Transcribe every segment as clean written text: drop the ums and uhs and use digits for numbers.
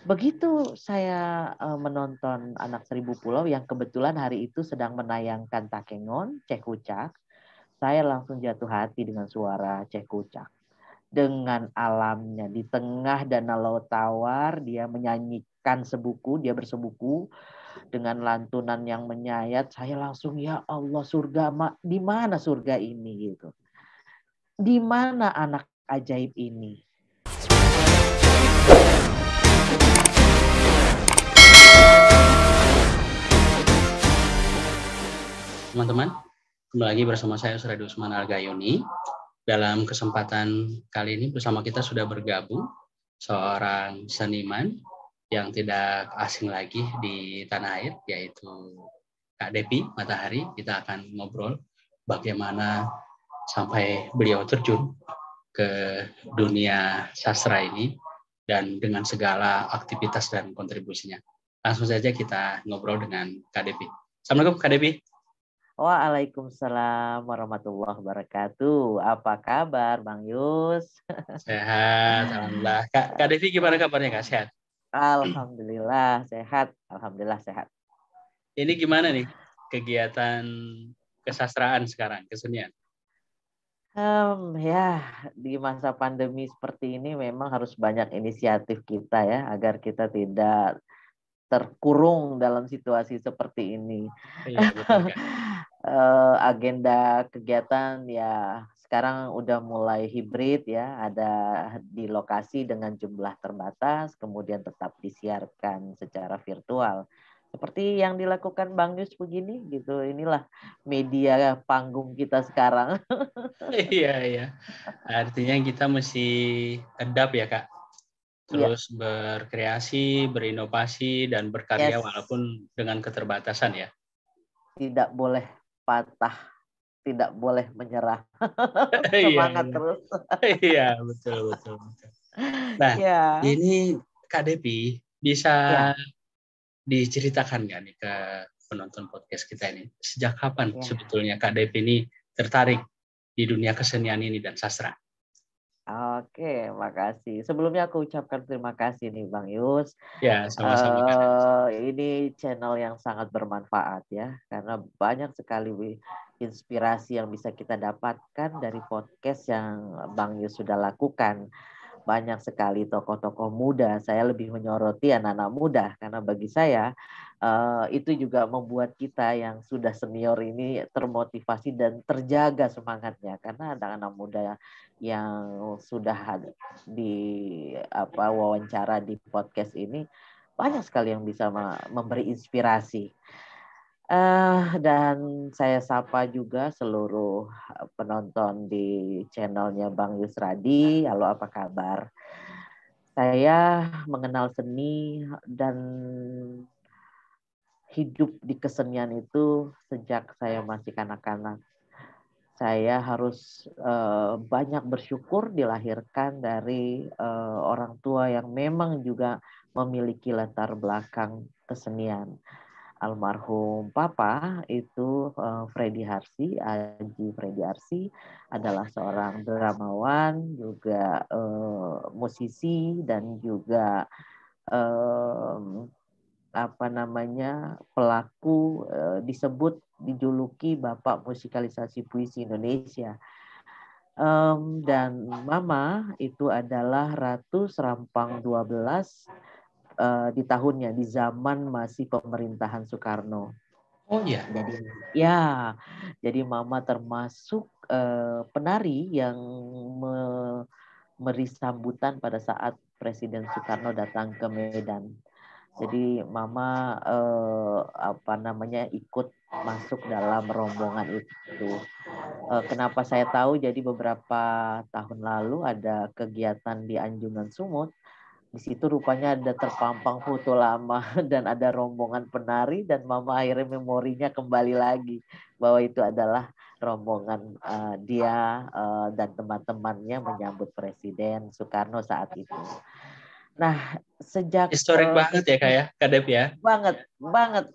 Begitu saya menonton Anak Seribu Pulau yang kebetulan hari itu sedang menayangkan Takengon, Cekucak, saya langsung jatuh hati dengan suara Cekucak. Dengan alamnya di tengah danau laut tawar, dia menyanyikan sebuku, dia bersebuku dengan lantunan yang menyayat. Saya langsung, ya Allah, surga, di mana surga ini gitu? Di mana anak ajaib ini? Teman-teman, kembali lagi bersama saya Suradi Usman Al-Gayuni. Dalam kesempatan kali ini bersama kita sudah bergabung seorang seniman yang tidak asing lagi di tanah air, yaitu Kak Depi Matahari. Kita akan ngobrol bagaimana sampai beliau terjun ke dunia sastra ini dan dengan segala aktivitas dan kontribusinya. Langsung saja kita ngobrol dengan Kak Depi. Assalamualaikum Kak Depi. Waalaikumsalam warahmatullahi wabarakatuh. Apa kabar, Bang Yus? Sehat, alhamdulillah. Kak Devi gimana kabarnya Kak? Sehat? Alhamdulillah sehat. Alhamdulillah sehat. Ini gimana nih kegiatan kesastraan sekarang, kesenian? Ya, di masa pandemi seperti ini memang harus banyak inisiatif kita ya, agar kita tidak terkurung dalam situasi seperti ini. Iya, betul Kak. Agenda kegiatan ya sekarang udah mulai hibrid ya, ada di lokasi dengan jumlah terbatas, kemudian tetap disiarkan secara virtual. Seperti yang dilakukan Bang Yus begini gitu, inilah media panggung kita sekarang. Iya, iya. Artinya kita mesti adapt ya Kak. Iya, Terus berkreasi, berinovasi, dan berkarya yes, walaupun dengan keterbatasan ya. tidak boleh patah, tidak boleh menyerah. Iya, Semangat iya. terus. Iya, betul, betul, betul. Nah, Ya, ini Kak Devi bisa ya, diceritakan nggak nih ke penonton podcast kita ini, sejak kapan ya. sebetulnya Kak Dev ini tertarik di dunia kesenian ini dan sastra? Oke, makasih. Sebelumnya aku ucapkan terima kasih nih Bang Yus. Ya, sama-sama Kak Dev. Ini channel yang sangat bermanfaat ya, karena banyak sekali inspirasi yang bisa kita dapatkan dari podcast yang Bang Yus sudah lakukan. Banyak sekali tokoh-tokoh muda. Saya lebih menyoroti anak-anak muda karena bagi saya itu juga membuat kita yang sudah senior ini termotivasi dan terjaga semangatnya karena anak-anak muda yang sudah di wawancara di podcast ini banyak sekali yang bisa memberi inspirasi. Dan saya sapa juga seluruh penonton di channelnya Bang Yusradi. Halo, apa kabar? Saya mengenal seni dan hidup di kesenian itu sejak saya masih kanak-kanak. Saya harus banyak bersyukur dilahirkan dari orang tua yang memang juga memiliki latar belakang kesenian. Almarhum Papa itu Freddy Harsi, Aji Freddy Harsi adalah seorang dramawan, juga musisi dan juga pelaku disebut dijuluki Bapak Musikalisasi Puisi Indonesia. Dan Mama itu adalah Ratu Serampang 12 di tahunnya, di zaman masih pemerintahan Soekarno. Oh iya. Jadi Mama termasuk penari yang memberi sambutan pada saat Presiden Soekarno datang ke Medan. Jadi Mama ikut masuk dalam rombongan itu. Kenapa saya tahu? Jadi beberapa tahun lalu ada kegiatan di Anjungan Sumut. Di situ rupanya ada terpampang foto lama dan ada rombongan penari dan Mama akhirnya memorinya kembali lagi bahwa itu adalah rombongan dia dan teman-temannya menyambut Presiden Soekarno saat itu. Nah, sejak Historik banget ya Kak ya, Kak Dev ya. banget banget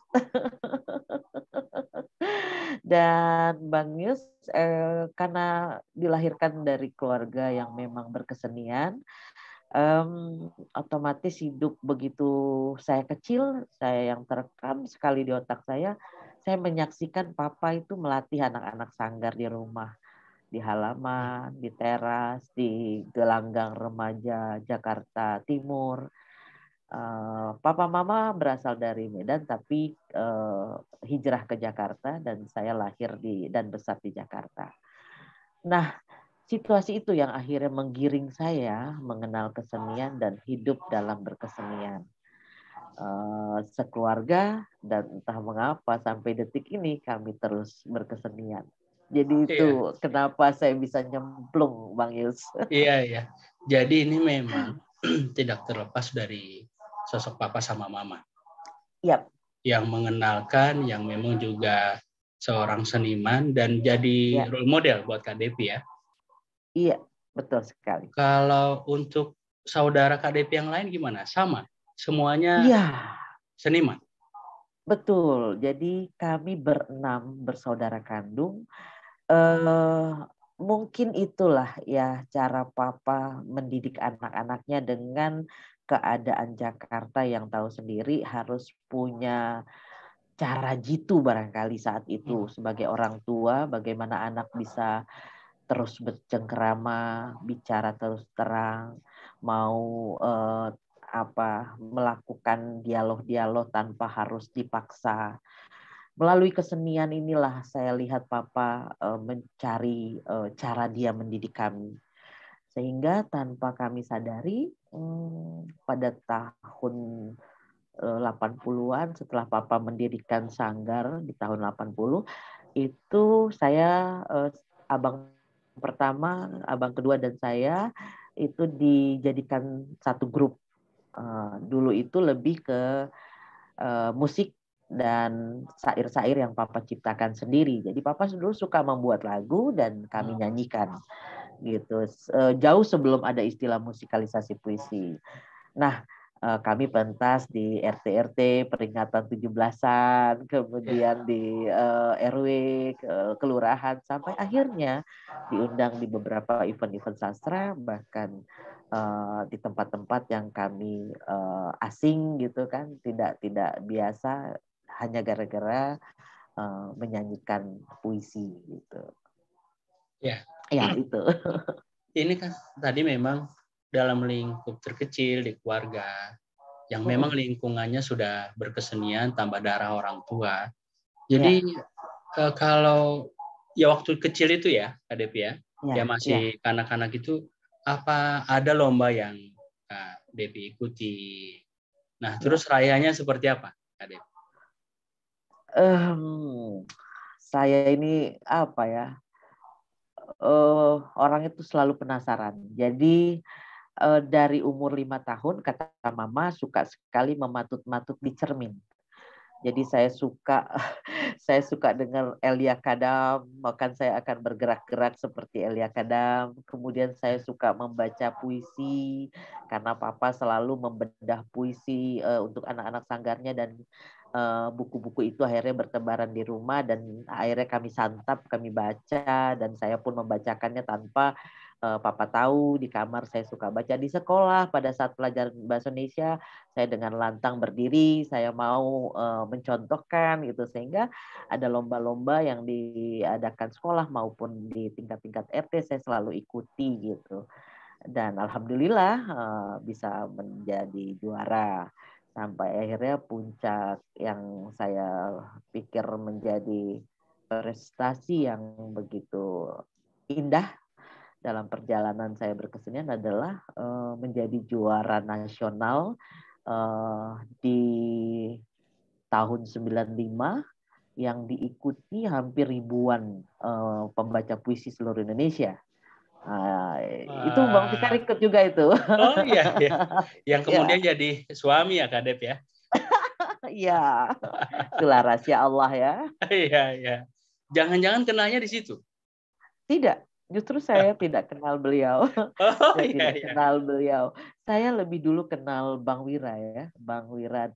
dan Bang Yus karena dilahirkan dari keluarga yang memang berkesenian, Otomatis hidup begitu saya kecil, saya yang terekam sekali di otak saya menyaksikan papa itu melatih anak-anak sanggar di rumah, di halaman, di teras, di gelanggang remaja Jakarta Timur. Papa mama berasal dari Medan tapi hijrah ke Jakarta dan saya lahir dan besar di Jakarta. Nah, situasi itu yang akhirnya menggiring saya mengenal kesenian dan hidup dalam berkesenian. Sekeluarga dan entah mengapa sampai detik ini kami terus berkesenian. Jadi Iya, itu kenapa saya bisa nyemplung, Bang Yus. iya, iya. Jadi ini memang tidak terlepas dari sosok papa sama mama Yap, yang mengenalkan, yang memang juga seorang seniman dan jadi ya, role model buat Kak Devi ya. iya, betul sekali. Kalau untuk saudara Kak Devi yang lain gimana? Sama, semuanya Iya, seniman. betul. Jadi kami berenam bersaudara kandung. Eh, Mungkin itulah ya cara papa mendidik anak-anaknya dengan keadaan Jakarta yang tahu sendiri harus punya cara jitu barangkali saat itu sebagai orang tua, bagaimana anak bisa terus bercengkerama, bicara terus terang, mau melakukan dialog-dialog tanpa harus dipaksa. Melalui kesenian inilah saya lihat papa mencari cara dia mendidik kami. Sehingga tanpa kami sadari pada tahun 80-an setelah papa mendirikan sanggar di tahun 80 itu saya abang pertama, abang kedua dan saya itu dijadikan satu grup. Dulu itu lebih ke musik dan syair-syair yang papa ciptakan sendiri. Jadi papa dulu suka membuat lagu dan kami nyanyikan gitu. Jauh sebelum ada istilah musikalisasi puisi. Nah, kami pentas di RT-RT peringatan 17-an, kemudian di RW, kelurahan, sampai akhirnya diundang di beberapa event-event sastra, bahkan di tempat-tempat yang kami asing gitu kan, tidak biasa, hanya gara-gara menyanyikan puisi gitu. Ya, Ya itu. ini kan tadi memang dalam lingkup terkecil di keluarga, yang memang lingkungannya sudah berkesenian tambah darah orang tua. Ya, Jadi kalau ya waktu kecil itu ya, Kak Devi ya, ya ya, ya. masih kanak-kanak itu, apa ada lomba yang Kak Devi ikuti? Nah, Ya. terus rayanya seperti apa, Kak Devi? Saya ini apa ya? Orang itu selalu penasaran. Jadi dari umur 5 tahun kata mama suka sekali mematut-matut di cermin. Jadi saya suka dengar Elia Kadam, bahkan saya akan bergerak-gerak seperti Elia Kadam. Kemudian saya suka membaca puisi karena papa selalu membedah puisi untuk anak-anak sanggarnya dan buku-buku itu akhirnya bertebaran di rumah dan akhirnya kami santap, kami baca dan saya pun membacakannya tanpa papa tahu. Di kamar saya suka baca, di sekolah pada saat pelajaran bahasa Indonesia saya dengan lantang berdiri, saya mau mencontohkan gitu, sehingga ada lomba-lomba yang diadakan sekolah maupun di tingkat-tingkat RT saya selalu ikuti gitu. Dan alhamdulillah bisa menjadi juara sampai akhirnya puncak yang saya pikir menjadi prestasi yang begitu indah dalam perjalanan saya berkesenian adalah menjadi juara nasional di tahun 95 yang diikuti hampir ribuan pembaca puisi seluruh Indonesia. Itu Bang Fikar Wah, ikut juga itu. oh iya, ya. Yang kemudian Ya, jadi suami ya, Kak Dev ya? ya. Itulah rahasia Allah ya. Iya, iya. Jangan-jangan kenalnya di situ? Tidak, justru saya tidak kenal beliau. Oh Saya iya, tidak iya. kenal beliau. Saya lebih dulu kenal Bang Wira ya, Bang Wirat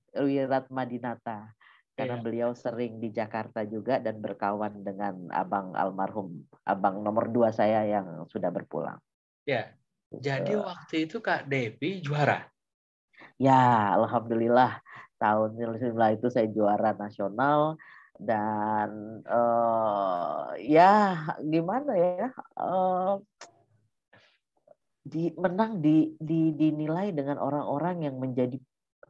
Madinata. Karena Iya, beliau sering di Jakarta juga dan berkawan dengan abang almarhum, abang nomor 2 saya yang sudah berpulang. iya. Jadi waktu itu Kak Devi juara. Ya, alhamdulillah tahun 2009 itu saya juara nasional dan ya gimana ya menang dinilai dengan orang-orang yang menjadi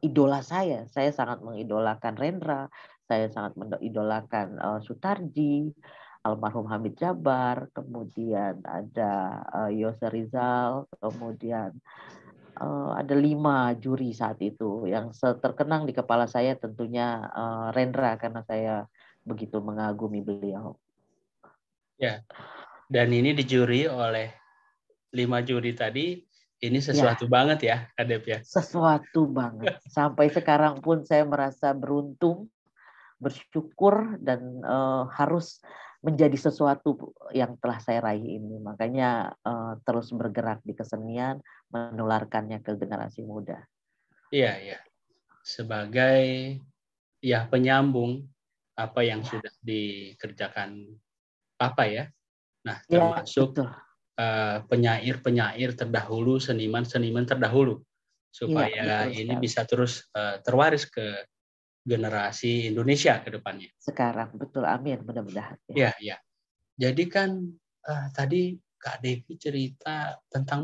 idola saya. Saya sangat mengidolakan Rendra, saya sangat mengidolakan Sutarji, almarhum Hamid Jabar, kemudian ada Yose Rizal, kemudian ada 5 juri saat itu. Yang terkenang di kepala saya tentunya Rendra karena saya begitu mengagumi beliau. Ya, dan ini dijuri oleh 5 juri tadi. Ini sesuatu Ya, banget ya, Kak Dev ya. sesuatu banget. Sampai sekarang pun saya merasa beruntung, bersyukur dan harus menjadi sesuatu yang telah saya raih ini. Makanya terus bergerak di kesenian, menularkannya ke generasi muda. Iya, iya. Sebagai ya penyambung apa yang sudah dikerjakan Papa ya. Nah, Ya, termasuk betul. penyair-penyair terdahulu, seniman-seniman terdahulu, Iya, supaya betul ini sekali. bisa terus terwaris ke generasi Indonesia ke depannya. Sekarang, betul. Amin, mudah-mudahan. Ya, ya. Jadi kan tadi Kak Devi cerita tentang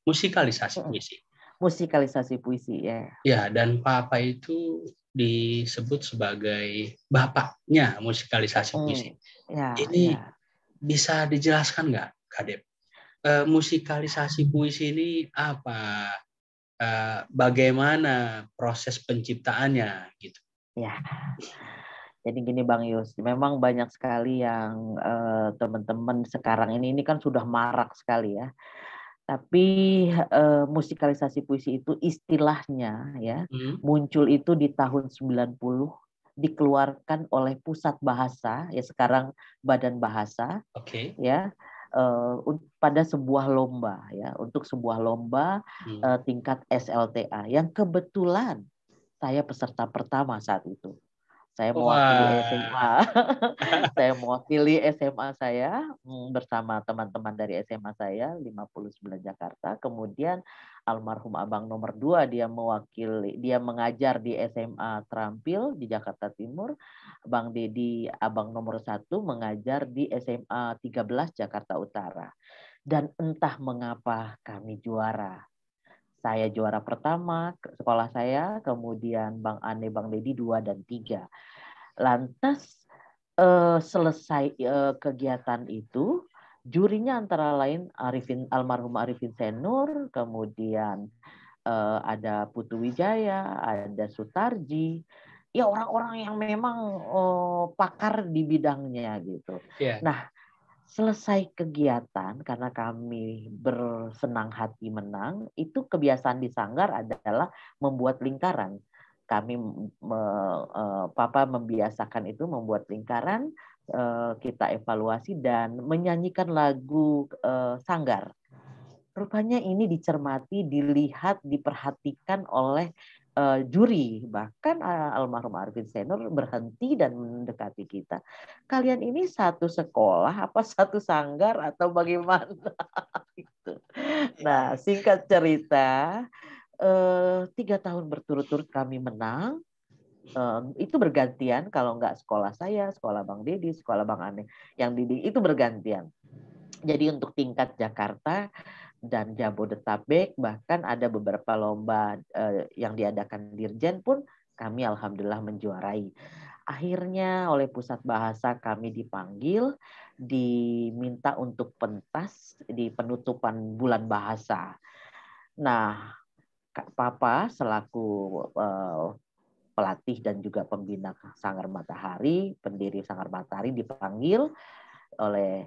musikalisasi puisi. Musikalisasi puisi, ya. Ya, dan Papa itu disebut sebagai bapaknya musikalisasi puisi. Ya, Ini ya. bisa dijelaskan nggak, Kak Dev? Musikalisasi puisi ini apa? Bagaimana proses penciptaannya gitu? Ya. Jadi gini Bang Yus, memang banyak sekali yang teman-teman sekarang ini kan sudah marak sekali ya. Tapi musikalisasi puisi itu istilahnya ya muncul itu di tahun 90, dikeluarkan oleh Pusat Bahasa ya sekarang Badan Bahasa. Oke. Ya pada sebuah lomba ya untuk sebuah lomba tingkat SLTA yang kebetulan saya peserta pertama saat itu. Saya mewakili Wah. SMA. Saya mewakili SMA saya bersama teman-teman dari SMA saya 59 Jakarta. Kemudian almarhum Abang nomor 2 dia mengajar di SMA Terampil di Jakarta Timur. Bang Dedi Abang nomor 1 mengajar di SMA 13 Jakarta Utara. Dan entah mengapa kami juara. Saya juara pertama sekolah saya, kemudian Bang Ane, Bang Dedi 2 dan 3. Lantas selesai kegiatan itu, jurinya antara lain almarhum Arifin Senur, kemudian ada Putu Wijaya, ada Sutarji, ya orang-orang yang memang pakar di bidangnya gitu. Yeah. Nah, selesai kegiatan karena kami bersenang hati menang, itu kebiasaan di Sanggar adalah membuat lingkaran. Kami Papa membiasakan itu membuat lingkaran, kita evaluasi dan menyanyikan lagu Sanggar. Rupanya ini dicermati, dilihat, diperhatikan oleh juri. Bahkan almarhum Arifin Senur berhenti dan mendekati kita. Kalian ini satu sekolah, apa satu sanggar, atau bagaimana? Gitu. Nah, singkat cerita, 3 tahun berturut-turut kami menang. Itu bergantian, kalau nggak sekolah saya, sekolah Bang Dedi, sekolah Bang Ane, yang Didi itu bergantian. Jadi untuk tingkat Jakarta dan Jabodetabek, bahkan ada beberapa lomba yang diadakan Dirjen pun kami alhamdulillah menjuarai. Akhirnya oleh Pusat Bahasa kami dipanggil, diminta untuk pentas di penutupan bulan bahasa. Nah, Kak Papa selaku pelatih dan juga pembina Sanggar Matahari, pendiri Sanggar Matahari dipanggil oleh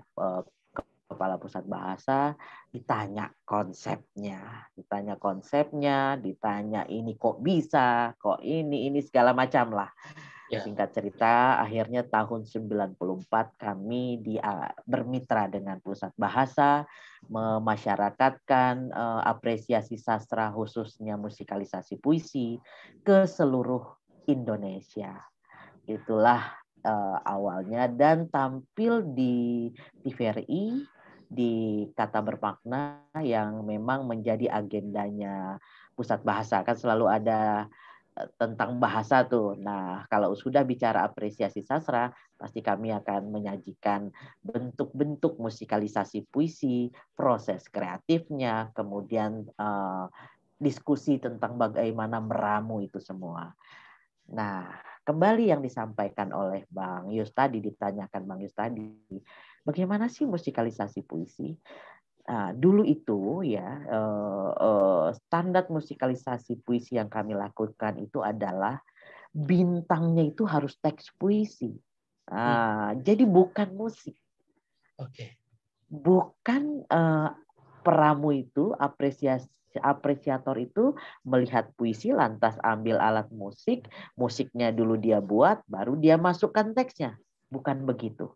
Kepala Pusat Bahasa, ditanya konsepnya, ditanya ini kok bisa, kok ini segala macam lah. Yeah. Singkat cerita, akhirnya tahun 94 kami bermitra dengan Pusat Bahasa, memasyarakatkan apresiasi sastra khususnya musikalisasi puisi ke seluruh Indonesia. Itulah awalnya, dan tampil di TVRI, di kata bermakna yang memang menjadi agendanya pusat bahasa. Kan selalu ada tentang bahasa tuh. Nah, kalau sudah bicara apresiasi sastra, pasti kami akan menyajikan bentuk-bentuk musikalisasi puisi, proses kreatifnya, kemudian diskusi tentang bagaimana meramu itu semua. Nah, kembali yang disampaikan oleh Bang Yus tadi, ditanyakan Bang Yus tadi, bagaimana sih musikalisasi puisi? Nah, dulu itu ya standar musikalisasi puisi yang kami lakukan itu adalah bintangnya itu harus teks puisi. Jadi bukan musik. Oke. Bukan peramu itu, apresiator itu melihat puisi lantas ambil alat musik, musiknya dulu dia buat, baru dia masukkan teksnya. Bukan begitu.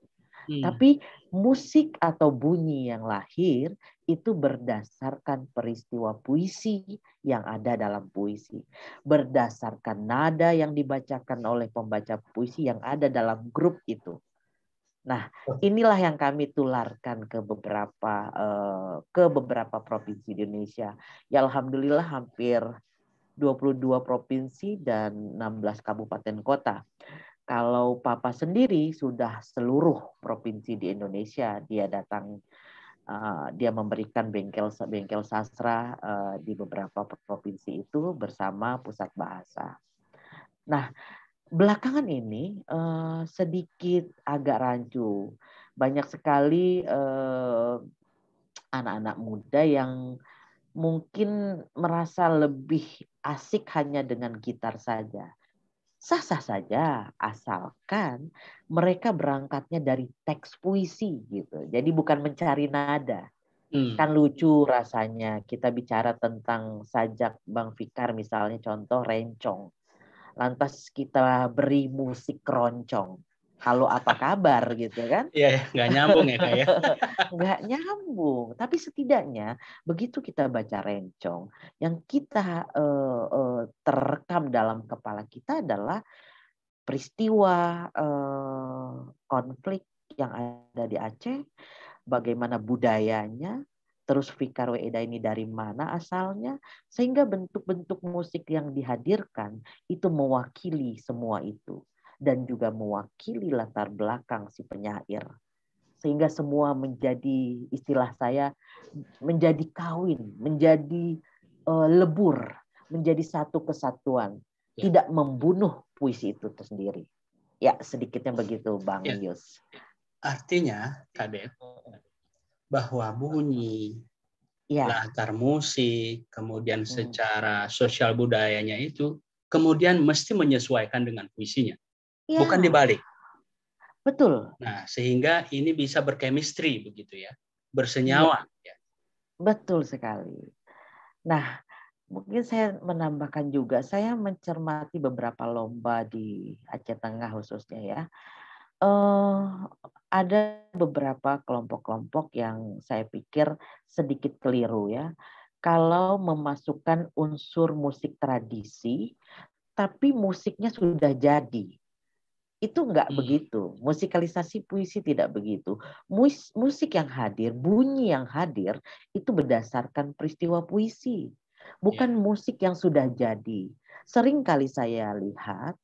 Tapi musik atau bunyi yang lahir itu berdasarkan peristiwa puisi yang ada dalam puisi. Berdasarkan nada yang dibacakan oleh pembaca puisi yang ada dalam grup itu. Nah, inilah yang kami tularkan ke beberapa provinsi di Indonesia. Ya alhamdulillah hampir 22 provinsi dan 16 kabupaten kota. Kalau Papa sendiri sudah seluruh provinsi di Indonesia, dia datang, dia memberikan bengkel sastra di beberapa provinsi itu bersama pusat bahasa. Nah, belakangan ini sedikit agak rancu. Banyak sekali anak-anak muda yang mungkin merasa lebih asik hanya dengan gitar saja. Sah-sah saja, asalkan mereka berangkatnya dari teks puisi gitu. Jadi bukan mencari nada. Kan lucu rasanya kita bicara tentang sajak Bang Fikar misalnya contoh rencong. Lantas kita beri musik keroncong. Halo apa kabar gitu kan? Iya, nggak nyambung ya Kak ya. Nggak nyambung. Tapi setidaknya begitu kita baca rencong, yang kita terekam dalam kepala kita adalah peristiwa konflik yang ada di Aceh, bagaimana budayanya, terus Fikar Weeda ini dari mana asalnya, sehingga bentuk-bentuk musik yang dihadirkan itu mewakili semua itu dan juga mewakili latar belakang si penyair. Sehingga semua menjadi, istilah saya, menjadi kawin, menjadi lebur, menjadi satu kesatuan, tidak membunuh puisi itu sendiri. Ya, sedikitnya begitu Bang Yus. Artinya, Kadep, bahwa bunyi, latar musik, kemudian secara sosial budayanya itu, kemudian mesti menyesuaikan dengan puisinya. Ya. Bukan dibalik. Betul. Nah, sehingga ini bisa berchemistry begitu ya, bersenyawa. Ya. Betul sekali. Nah, mungkin saya menambahkan juga, saya mencermati beberapa lomba di Aceh Tengah khususnya ya. Ada beberapa kelompok-kelompok yang saya pikir sedikit keliru ya. Kalau memasukkan unsur musik tradisi, tapi musiknya sudah jadi. Itu enggak begitu. Musikalisasi puisi tidak begitu. Musik yang hadir, bunyi yang hadir, itu berdasarkan peristiwa puisi. Bukan musik yang sudah jadi. Sering kali saya lihat,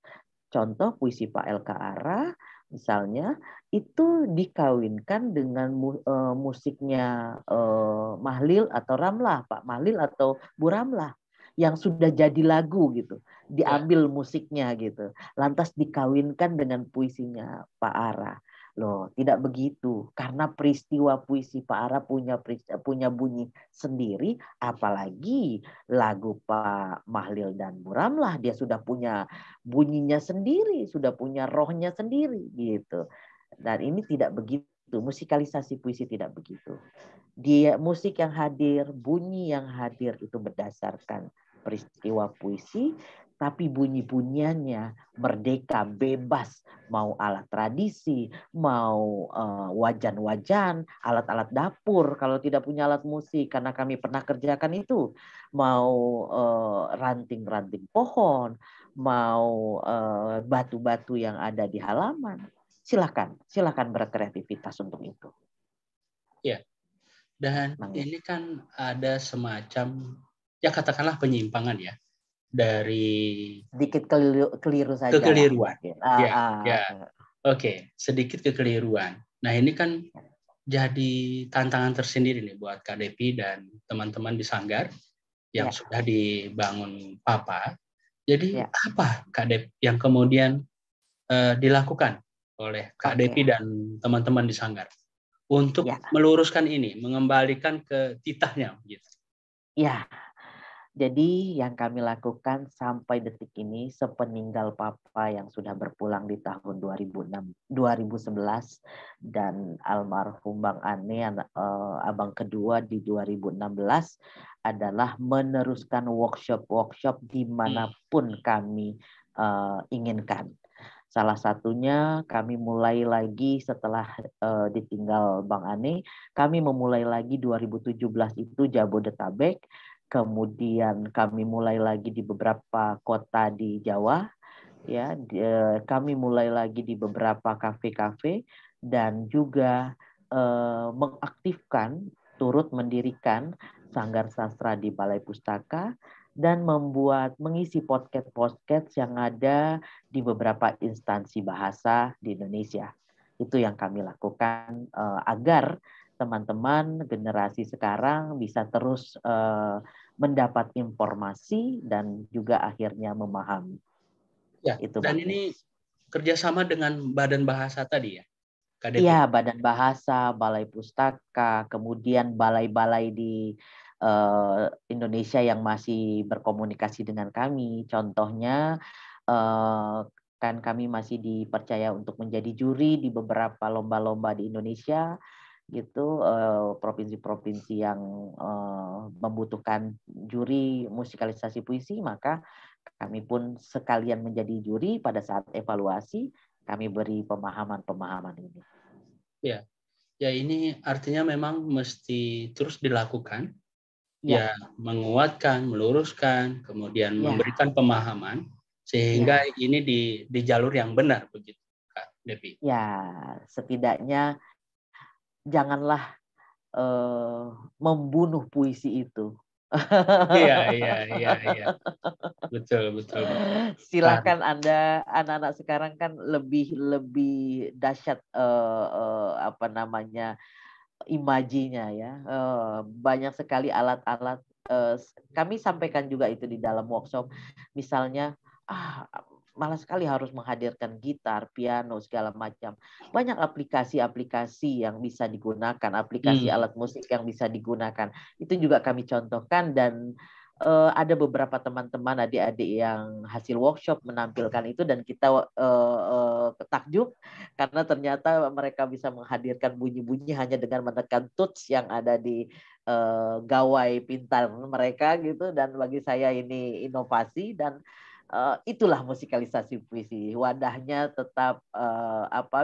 contoh puisi Pak LK Ara, misalnya, itu dikawinkan dengan musiknya Mahlil atau Ramlah, Pak Mahlil atau Bu Ramlah, yang sudah jadi lagu gitu, diambil musiknya gitu, lantas dikawinkan dengan puisinya Pak Ara. Loh, tidak begitu. Karena peristiwa puisi Pak Ara punya bunyi sendiri, apalagi lagu Pak Mahlil dan Bu Ramlah, dia sudah punya bunyinya sendiri, sudah punya rohnya sendiri gitu. Dan ini tidak begitu. Musikalisasi puisi tidak begitu. Dia musik yang hadir, bunyi yang hadir itu berdasarkan peristiwa puisi, tapi bunyi-bunyiannya merdeka, bebas, mau alat tradisi, mau wajan-wajan, alat-alat dapur kalau tidak punya alat musik, karena kami pernah kerjakan itu, mau ranting-ranting pohon, mau batu-batu yang ada di halaman, silakan berkreativitas untuk itu. Ya, Dan Bang Yus. ini kan ada semacam, ya katakanlah penyimpangan ya, dari Sedikit keliru saja lah kekeliruan. mungkin. Ya, ya. Oke, sedikit kekeliruan. Nah, ini kan jadi tantangan tersendiri nih buat Kak Depi dan teman-teman di Sanggar yang Ya, sudah dibangun Papa. Jadi ya, apa Kak Depi yang kemudian dilakukan oleh Kak oke, Depi dan teman-teman di Sanggar untuk ya, meluruskan ini, mengembalikan ke titahnya gitu. ya. Jadi yang kami lakukan sampai detik ini sepeninggal Papa yang sudah berpulang di tahun 2006, 2011 dan almarhum Bang Ane abang kedua di 2016 adalah meneruskan workshop-workshop dimanapun kami inginkan. Salah satunya kami mulai lagi setelah ditinggal Bang Ane, kami memulai lagi 2017 itu Jabodetabek. Kemudian kami mulai lagi di beberapa kota di Jawa, ya. Kami mulai lagi di beberapa kafe-kafe dan juga mengaktifkan, turut mendirikan Sanggar Sastra di Balai Pustaka dan mengisi podcast-podcast yang ada di beberapa instansi bahasa di Indonesia. Itu yang kami lakukan agar teman-teman generasi sekarang bisa terus mendapat informasi dan juga akhirnya memahami. Ya, Itu dan Bang ini Yus. kerjasama dengan Badan Bahasa tadi ya, Kak Depi. Iya, Badan Bahasa, Balai Pustaka, kemudian balai-balai di Indonesia yang masih berkomunikasi dengan kami. Contohnya, kan kami masih dipercaya untuk menjadi juri di beberapa lomba-lomba di Indonesia, gitu. Provinsi-provinsi yang membutuhkan juri musikalisasi puisi, maka kami pun sekalian menjadi juri pada saat evaluasi, kami beri pemahaman-pemahaman ini. Ya, ya ini artinya memang mesti terus dilakukan, Ya, ya menguatkan, meluruskan, kemudian ya, memberikan pemahaman sehingga ya, ini di jalur yang benar begitu, Kak Depi. ya. Setidaknya janganlah membunuh puisi itu. Iya, iya, iya, iya. Betul, betul, betul. Silakan Anda anak-anak sekarang kan lebih lebih dahsyat apa namanya imajinya ya. Banyak sekali alat-alat. Kami sampaikan juga itu di dalam workshop. Misalnya, malas sekali harus menghadirkan gitar, piano, segala macam. Banyak aplikasi-aplikasi yang bisa digunakan, aplikasi alat musik yang bisa digunakan. Itu juga kami contohkan dan ada beberapa teman-teman adik-adik yang hasil workshop menampilkan itu dan kita takjub karena ternyata mereka bisa menghadirkan bunyi-bunyi hanya dengan menekan touch yang ada di gawai pintar mereka gitu dan bagi saya ini inovasi dan itulah musikalisasi puisi. Wadahnya tetap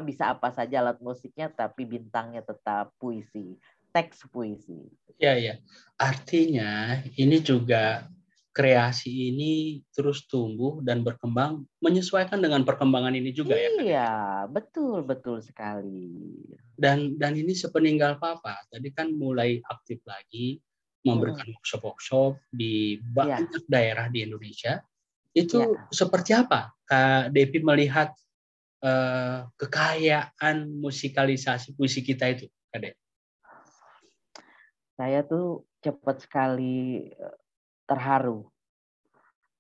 bisa apa saja alat musiknya tapi bintangnya tetap puisi, teks puisi. Ya, ya. Artinya ini juga kreasi ini terus tumbuh dan berkembang menyesuaikan dengan perkembangan ini juga ya, Kak Iya, Depi. betul betul sekali. Dan ini sepeninggal Papa, tadi kan mulai aktif lagi memberikan workshop-workshop di Ya, banyak daerah di Indonesia. Itu ya. seperti apa Kak Depi melihat kekayaan musikalisasi puisi kita itu, Kak Depi? Saya tuh cepat sekali terharu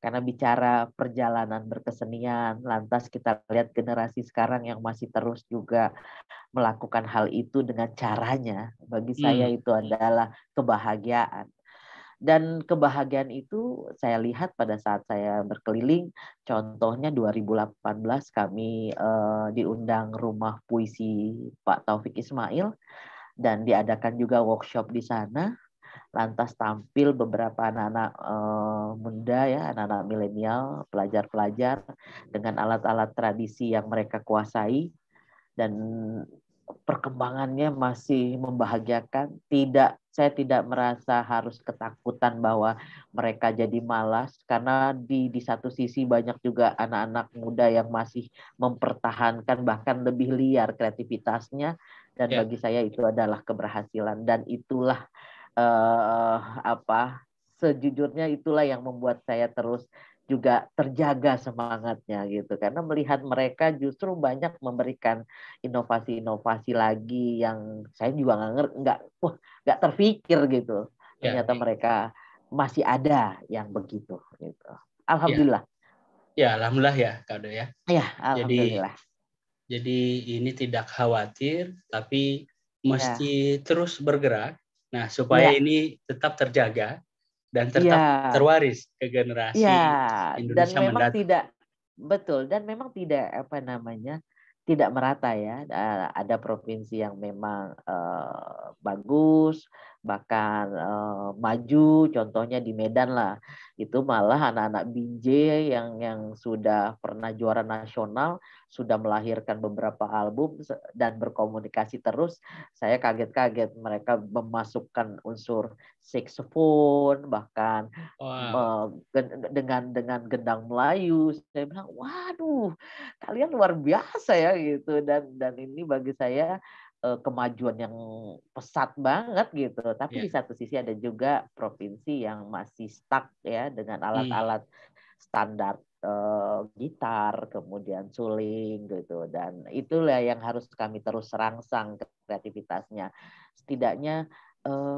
karena bicara perjalanan berkesenian, lantas kita lihat generasi sekarang yang masih terus juga melakukan hal itu dengan caranya. Bagi saya itu adalah kebahagiaan. Dan kebahagiaan itu saya lihat pada saat saya berkeliling, contohnya 2018 kami diundang Rumah Puisi Pak Taufik Ismail dan diadakan juga workshop di sana. Lantas tampil beberapa anak-anak muda ya, anak-anak milenial, pelajar-pelajar dengan alat-alat tradisi yang mereka kuasai dan perkembangannya masih membahagiakan. Saya tidak merasa harus ketakutan bahwa mereka jadi malas karena di satu sisi banyak juga anak-anak muda yang masih mempertahankan bahkan lebih liar kreativitasnya Dan Ya. bagi saya itu adalah keberhasilan, dan itulah sejujurnya itulah yang membuat saya terus juga terjaga semangatnya gitu, karena melihat mereka justru banyak memberikan inovasi-inovasi lagi yang saya juga nggak terpikir gitu. Ya, Ternyata mereka masih ada yang begitu gitu. ya, Alhamdulillah. ya, alhamdulillah ya, Kak Do ya. Ya, Jadi alhamdulillah. ini tidak khawatir, tapi Ya, mesti terus bergerak. Nah, supaya ya, ini tetap terjaga dan tetap ya. terwaris ke Ya, generasi dan Indonesia memang mendatang. tidak betul, dan memang tidak apa namanya, tidak merata ya. Ada provinsi yang memang bagus, bahkan maju. Contohnya di Medan lah, itu malah anak-anak Binjai yang sudah pernah juara nasional, sudah melahirkan beberapa album dan berkomunikasi terus. Saya kaget-kaget mereka memasukkan unsur saxophone, bahkan Wow. dengan gendang Melayu. Saya bilang, waduh, kalian luar biasa ya gitu, dan ini bagi saya kemajuan yang pesat banget gitu. Tapi Ya. di satu sisi ada juga provinsi yang masih stuck ya dengan Hmm. alat-alat standar, gitar, kemudian suling gitu, dan itulah yang harus kami terus rangsang kreativitasnya. Setidaknya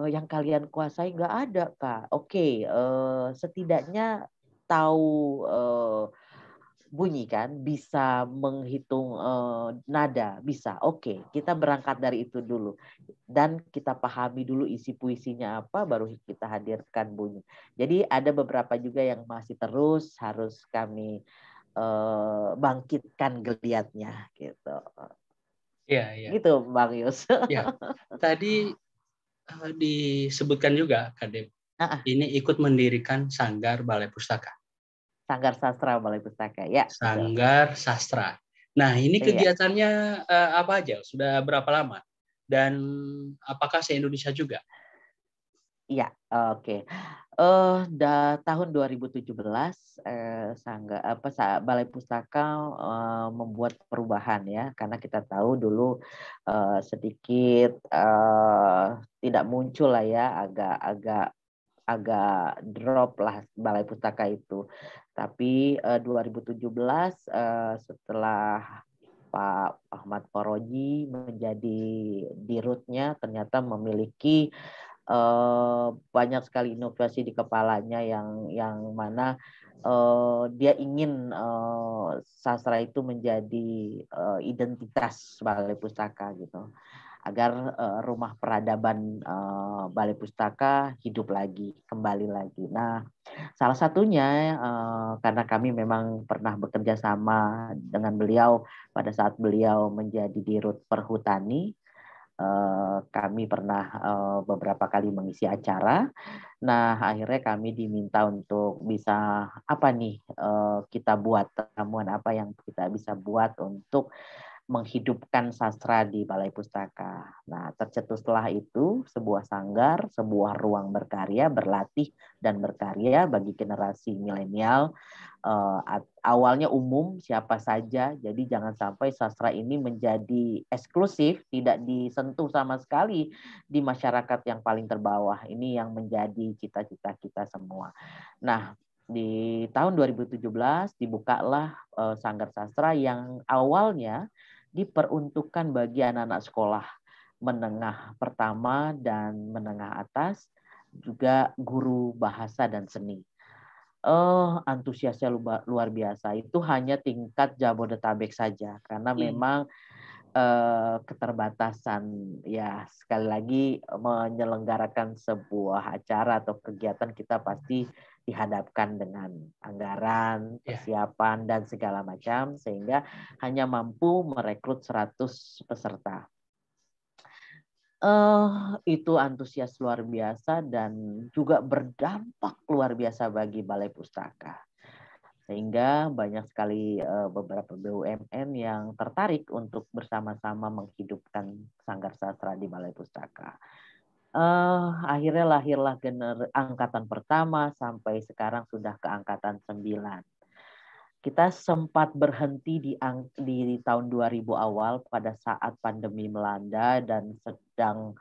yang kalian kuasai nggak ada, Kak. Oke, setidaknya tahu bunyi kan, bisa menghitung nada, bisa. Oke, kita berangkat dari itu dulu. Dan kita pahami dulu isi puisinya apa, baru kita hadirkan bunyi. Jadi ada beberapa juga yang masih terus harus kami bangkitkan geliatnya gitu. Ya, ya, Gitu, Bang Yus. ya. Tadi disebutkan juga, Kak Dep, ini ikut mendirikan Sanggar Balai Pustaka. Sanggar Sastra Balai Pustaka. Ya, betul. Sanggar Sastra. Nah, ini Iya. kegiatannya apa aja? Sudah berapa lama? Dan apakah se-Indonesia juga? Iya, oke. Tahun 2017 Balai Pustaka membuat perubahan ya, karena kita tahu dulu sedikit tidak muncul lah ya, agak drop lah Balai Pustaka itu. Tapi 2017 setelah Pak Ahmad Foroji menjadi dirutnya, ternyata memiliki banyak sekali inovasi di kepalanya yang mana dia ingin sastra itu menjadi identitas Balai Pustaka gitu, agar rumah peradaban Balai Pustaka hidup lagi, kembali lagi. Nah, salah satunya karena kami memang pernah bekerja sama dengan beliau pada saat beliau menjadi Dirut Perhutani. Kami pernah beberapa kali mengisi acara. Nah, akhirnya kami diminta untuk bisa apa nih, kita buat ramuan apa yang kita bisa buat untuk menghidupkan sastra di Balai Pustaka. Nah, tercetuslah itu sebuah sanggar, sebuah ruang berkarya, berlatih dan berkarya bagi generasi milenial. Awalnya umum siapa saja, jadi jangan sampai sastra ini menjadi eksklusif, tidak disentuh sama sekali di masyarakat yang paling terbawah. Ini yang menjadi cita-cita kita semua. Nah, di tahun 2017 dibukalah Sanggar Sastra yang awalnya diperuntukkan bagi anak-anak sekolah menengah pertama dan menengah atas, juga guru bahasa dan seni. Antusiasnya luar biasa. Itu hanya tingkat Jabodetabek saja, karena memang keterbatasan ya, sekali lagi menyelenggarakan sebuah acara atau kegiatan kita pasti dihadapkan dengan anggaran, Ya. persiapan dan segala macam, sehingga hanya mampu merekrut 100 peserta. Itu antusias luar biasa dan juga berdampak luar biasa bagi Balai Pustaka. Sehingga banyak sekali beberapa BUMN yang tertarik untuk bersama-sama menghidupkan Sanggar Sastra di Balai Pustaka. Akhirnya lahirlah angkatan pertama sampai sekarang sudah ke angkatan 9. kita sempat berhenti di tahun 2000 awal pada saat pandemi melanda dan sedang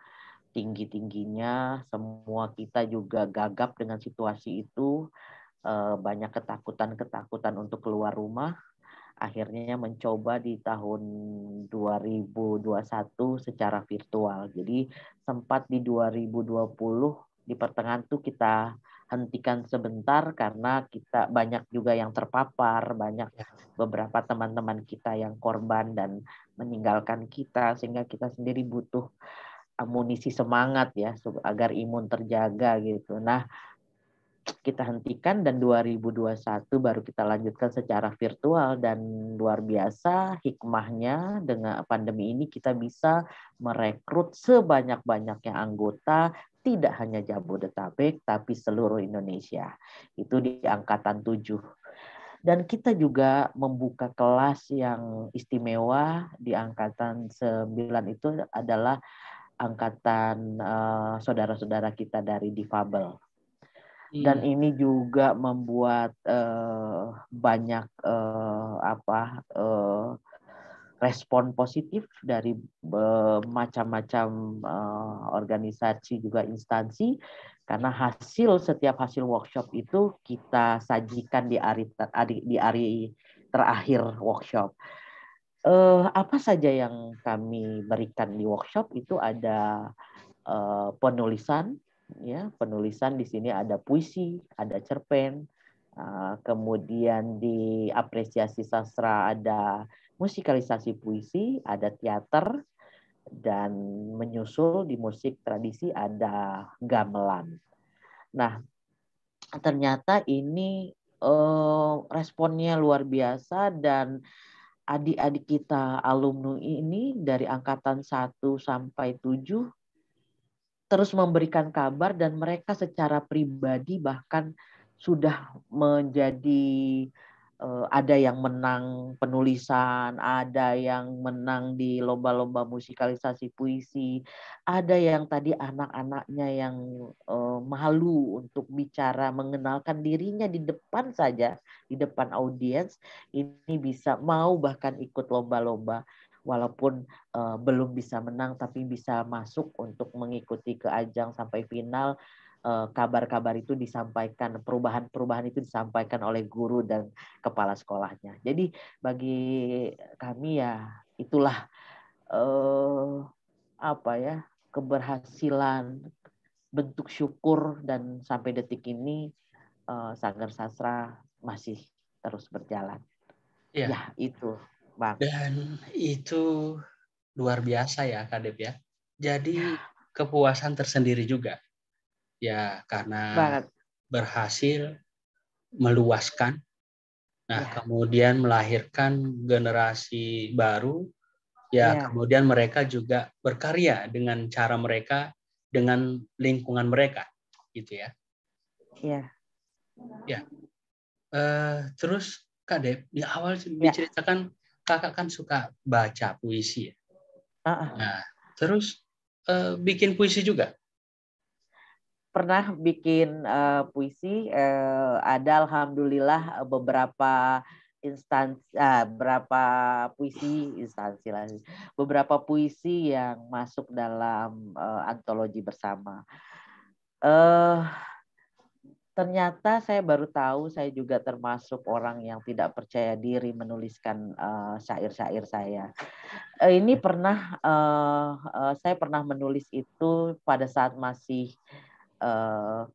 tinggi-tingginya. Semua kita juga gagap dengan situasi itu. Banyak ketakutan-ketakutan untuk keluar rumah. Akhirnya mencoba di tahun 2021 secara virtual. Jadi sempat di 2020 di pertengahan tuh kita hentikan sebentar karena kita banyak juga yang terpapar, banyak beberapa teman-teman kita yang korban dan meninggalkan kita, sehingga kita sendiri butuh amunisi semangat ya agar imun terjaga gitu. Nah, kita hentikan dan 2021 baru kita lanjutkan secara virtual, dan luar biasa hikmahnya dengan pandemi ini kita bisa merekrut sebanyak-banyaknya anggota, tidak hanya Jabodetabek tapi seluruh Indonesia. Itu di angkatan 7. Dan kita juga membuka kelas yang istimewa di angkatan 9, itu adalah angkatan saudara-saudara kita dari difabel. Dan ini juga membuat banyak respon positif dari macam-macam organisasi juga instansi, karena setiap hasil workshop itu kita sajikan di hari terakhir workshop. Apa saja yang kami berikan di workshop itu ada penulisan. Ya, penulisan di sini ada puisi, ada cerpen, kemudian di apresiasi sastra ada musikalisasi puisi, ada teater, dan menyusul di musik tradisi ada gamelan. Nah, ternyata ini responnya luar biasa, dan adik-adik kita alumni ini dari angkatan 1 sampai 7 terus memberikan kabar, dan mereka secara pribadi bahkan sudah menjadi ada yang menang penulisan, ada yang menang di lomba-lomba musikalisasi puisi, ada yang tadi anak-anaknya yang malu untuk bicara mengenalkan dirinya di depan saja, di depan audiens, ini bisa mau bahkan ikut lomba-lomba. Walaupun belum bisa menang tapi bisa masuk untuk mengikuti ke ajang sampai final. Kabar-kabar itu disampaikan, perubahan-perubahan itu disampaikan oleh guru dan kepala sekolahnya. Jadi bagi kami ya itulah keberhasilan, bentuk syukur, dan sampai detik ini Sanggar Sastra masih terus berjalan. Ya itu, Bang. Dan itu luar biasa ya, Kak Dep ya. Jadi kepuasan tersendiri juga. Ya, karena berhasil meluaskan. Nah, kemudian melahirkan generasi baru. Ya, kemudian mereka juga berkarya dengan cara mereka, dengan lingkungan mereka, gitu ya. Iya. Ya. Terus Kak Dep, di awal diceritakan kakak kan suka baca puisi ya. Nah, terus bikin puisi juga? Pernah bikin puisi, ada alhamdulillah beberapa beberapa puisi yang masuk dalam antologi bersama. Ternyata saya baru tahu saya juga termasuk orang yang tidak percaya diri menuliskan syair-syair saya. Ini saya pernah menulis itu pada saat masih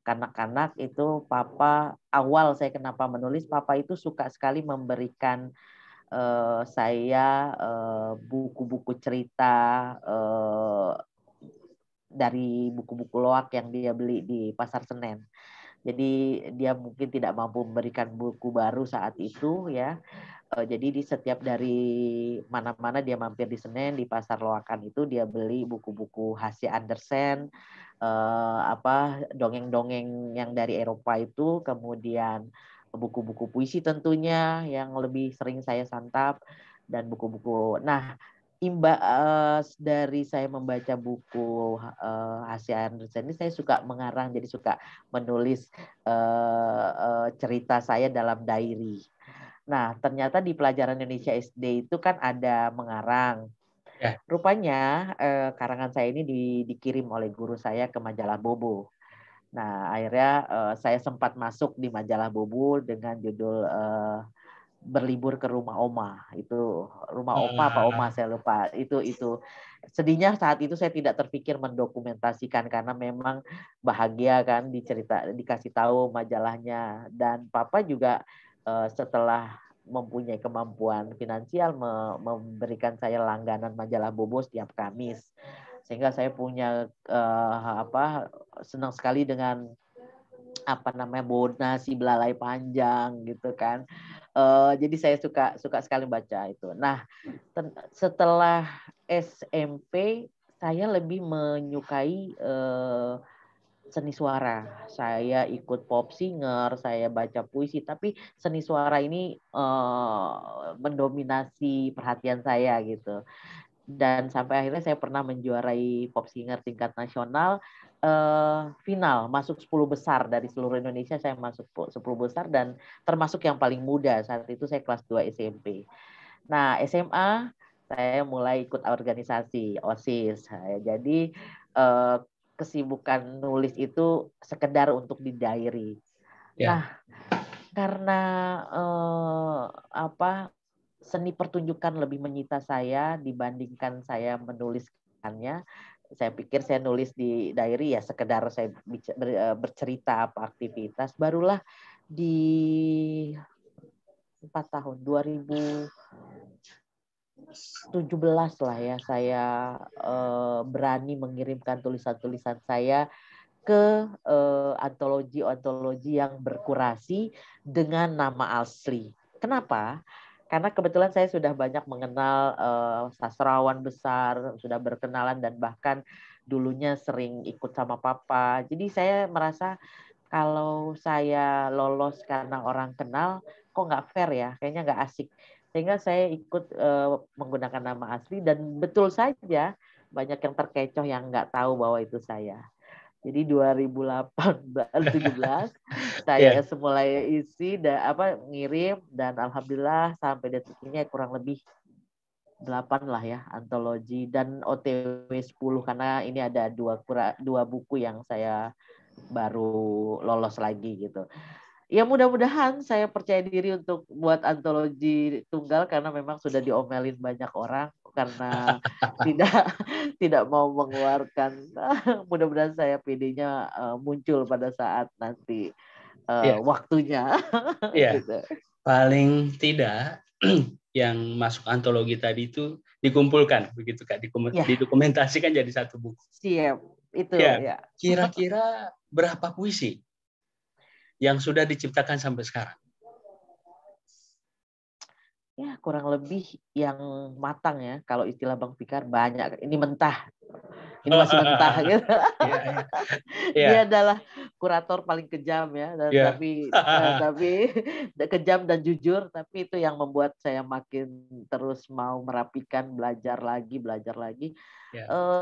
kanak-kanak. Itu papa, awal saya kenapa menulis, papa itu suka sekali memberikan saya buku-buku cerita dari buku-buku loak yang dia beli di Pasar Senen. Jadi dia mungkin tidak mampu memberikan buku baru saat itu ya. Jadi di setiap dari mana-mana dia mampir di Senen, di pasar loakan itu dia beli buku-buku H.C. Andersen, dongeng-dongeng yang dari Eropa itu, kemudian buku-buku puisi tentunya yang lebih sering saya santap, dan buku-buku. Nah, imbas dari saya membaca buku H.C. Andersen ini, saya suka mengarang, jadi suka menulis cerita saya dalam diary. Nah, ternyata di pelajaran Indonesia SD itu kan ada mengarang. Ya. Rupanya karangan saya ini dikirim oleh guru saya ke majalah Bobo. Nah, akhirnya saya sempat masuk di majalah Bobo dengan judul berlibur ke rumah oma. Itu rumah opa apa oma saya lupa. Itu sedihnya saat itu saya tidak terpikir mendokumentasikan karena memang bahagia kan dikasih tahu majalahnya, dan papa juga setelah mempunyai kemampuan finansial memberikan saya langganan majalah Bobo setiap Kamis, sehingga saya punya senang sekali dengan Bona si belalai panjang gitu kan. Jadi saya suka sekali baca itu. Nah, setelah SMP saya lebih menyukai seni suara. Saya ikut pop singer, saya baca puisi, tapi seni suara ini mendominasi perhatian saya gitu. Dan sampai akhirnya saya pernah menjuarai pop singer tingkat nasional, final masuk 10 besar dari seluruh Indonesia. Saya masuk 10 besar dan termasuk yang paling muda saat itu, saya kelas 2 SMP. Nah, SMA saya mulai ikut organisasi OSIS. Jadi kesibukan nulis itu sekedar untuk di diary. Ya. Nah, karena seni pertunjukan lebih menyita saya dibandingkan saya menuliskannya. Saya pikir saya nulis di diary ya sekedar saya bercerita apa aktivitas. Barulah di 4 tahun 2017 lah ya saya berani mengirimkan tulisan-tulisan saya ke antologi-antologi yang berkurasi dengan nama asli. Kenapa? Karena kebetulan saya sudah banyak mengenal sastrawan besar, sudah berkenalan dan bahkan dulunya sering ikut sama papa. Jadi saya merasa kalau saya lolos karena orang kenal, kok nggak fair ya, kayaknya nggak asik. Sehingga saya ikut menggunakan nama asli dan betul saja banyak yang terkecoh yang nggak tahu bahwa itu saya. Jadi 2017 saya mulai isi ngirim, dan alhamdulillah sampai detik ini kurang lebih 8 lah ya antologi dan OTW 10 karena ini ada dua buku yang saya baru lolos lagi gitu. Ya mudah-mudahan saya percaya diri untuk buat antologi tunggal karena memang sudah diomelin banyak orang karena tidak mau mengeluarkan. Mudah-mudahan saya PD-nya muncul pada saat nanti waktunya. Iya. Gitu. Paling tidak yang masuk antologi tadi itu dikumpulkan begitu Kak, didokumentasikan jadi satu buku. Siap, itu ya. Kira-kira berapa puisi yang sudah diciptakan sampai sekarang? Ya kurang lebih yang matang ya. Kalau istilah Bang Fikar banyak. Ini mentah. Ini masih mentah gitu. Dia adalah kurator paling kejam ya. Dan tapi kejam dan jujur. Tapi itu yang membuat saya makin terus mau merapikan, belajar lagi.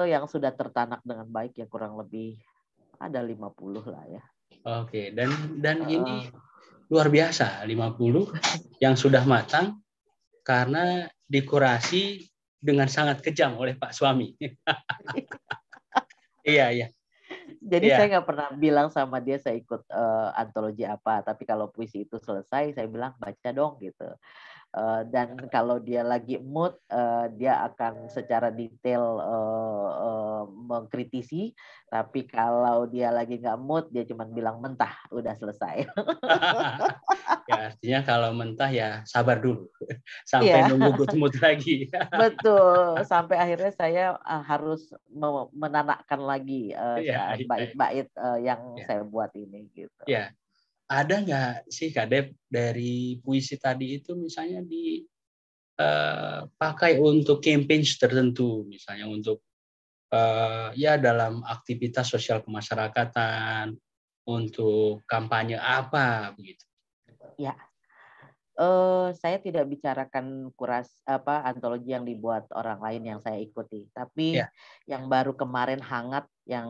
Yang sudah tertanak dengan baik ya kurang lebih ada 50 lah ya. Oke, dan ini luar biasa 50 yang sudah matang karena dikurasi dengan sangat kejam oleh Pak suami. Iya. Jadi saya nggak pernah bilang sama dia saya ikut antologi apa, tapi kalau puisi itu selesai saya bilang baca dong gitu. Dan kalau dia lagi mood, dia akan secara detail mengkritisi. Tapi kalau dia lagi nggak mood, dia cuma bilang mentah, udah selesai. Ya artinya kalau mentah ya sabar dulu sampai nunggu good mood lagi. Betul, sampai akhirnya saya harus menanakkan lagi bait-bait yang saya buat ini gitu. Ya. Ada nggak sih Kak Dep dari puisi tadi itu misalnya dipakai untuk campaign tertentu, misalnya untuk ya dalam aktivitas sosial kemasyarakatan, untuk kampanye apa begitu? Ya, saya tidak bicarakan antologi yang dibuat orang lain yang saya ikuti, tapi yang baru kemarin hangat yang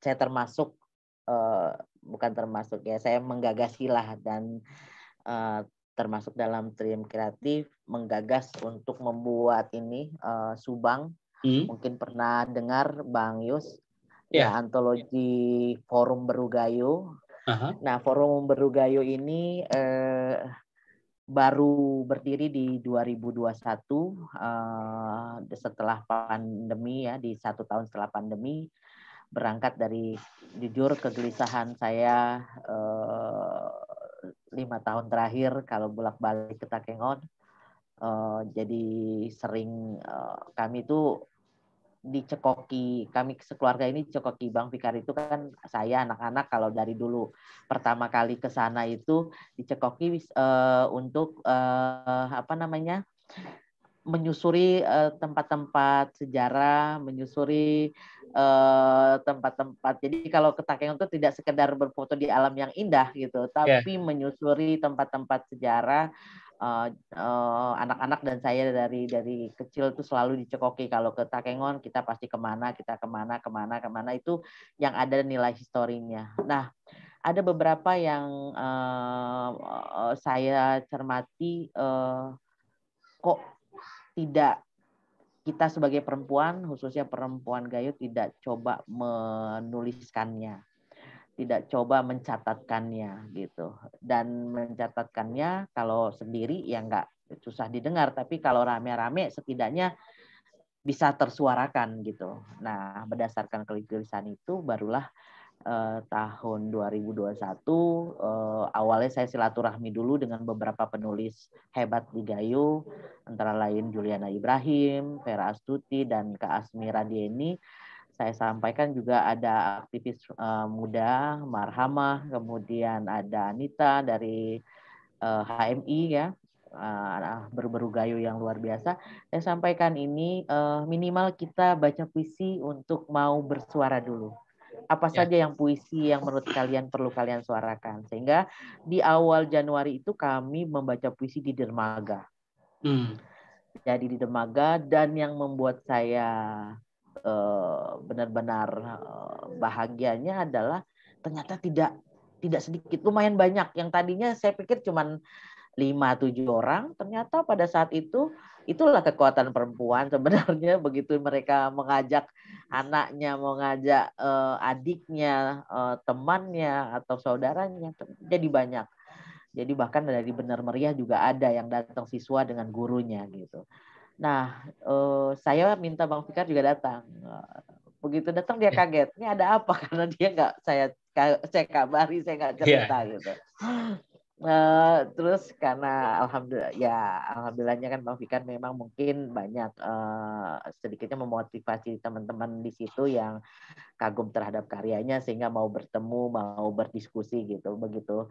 saya termasuk bukan termasuk ya, saya menggagasilah dan termasuk dalam tim kreatif menggagas untuk membuat ini Subang. Mungkin pernah dengar Bang Yus, ya antologi Forum Berugayo. Nah, Forum Berugayo ini baru berdiri di 2021 setelah pandemi ya, di 1 tahun setelah pandemi, berangkat dari jujur kegelisahan saya 5 tahun terakhir kalau bolak-balik ke Takengon. Jadi sering kami itu dicekoki, kami sekeluarga ini dicekoki. Bang Fikar itu kan saya anak-anak kalau dari dulu pertama kali ke sana itu dicekoki untuk menyusuri tempat-tempat sejarah, menyusuri tempat-tempat. Jadi kalau ke Takengon itu tidak sekedar berfoto di alam yang indah gitu, tapi menyusuri tempat-tempat sejarah. Anak-anak dan saya dari kecil itu selalu dicekoki kalau ke Takengon kita pasti kemana itu yang ada nilai historinya. Nah, ada beberapa yang saya cermati kok tidak, kita sebagai perempuan, khususnya perempuan Gayo, tidak coba menuliskannya, tidak coba mencatatkannya gitu. Dan mencatatkannya kalau sendiri ya nggak susah didengar, tapi kalau rame-rame setidaknya bisa tersuarakan gitu. Nah, berdasarkan kegelisahan itu barulah tahun 2021 awalnya saya silaturahmi dulu dengan beberapa penulis hebat di Gayo, antara lain Juliana Ibrahim, Vera Astuti, dan Kak Asmira Dieni. Saya sampaikan juga ada aktivis muda Marhamah, kemudian ada Anita dari HMI ya, berburu Gayo yang luar biasa. Saya sampaikan ini minimal kita baca puisi untuk mau bersuara dulu. Apa saja yang puisi yang menurut kalian perlu kalian suarakan. Sehingga di awal Januari itu kami membaca puisi di dermaga. Jadi di dermaga, dan yang membuat saya benar-benar bahagianya adalah ternyata tidak sedikit, lumayan banyak. Yang tadinya saya pikir cuman 5-7 orang, ternyata pada saat itu itulah kekuatan perempuan sebenarnya. Begitu mereka mengajak anaknya, mengajak adiknya, temannya atau saudaranya, jadi banyak. Jadi bahkan dari Benar Meriah juga ada yang datang siswa dengan gurunya gitu. Nah, saya minta Bang Fikar juga datang. Begitu datang dia kaget, ini ada apa? Karena dia nggak saya kabari, saya nggak cerita gitu. Terus karena alhamdulillahnya kan Bang Fikar memang mungkin banyak sedikitnya memotivasi teman-teman di situ yang kagum terhadap karyanya sehingga mau bertemu, mau berdiskusi gitu. Begitu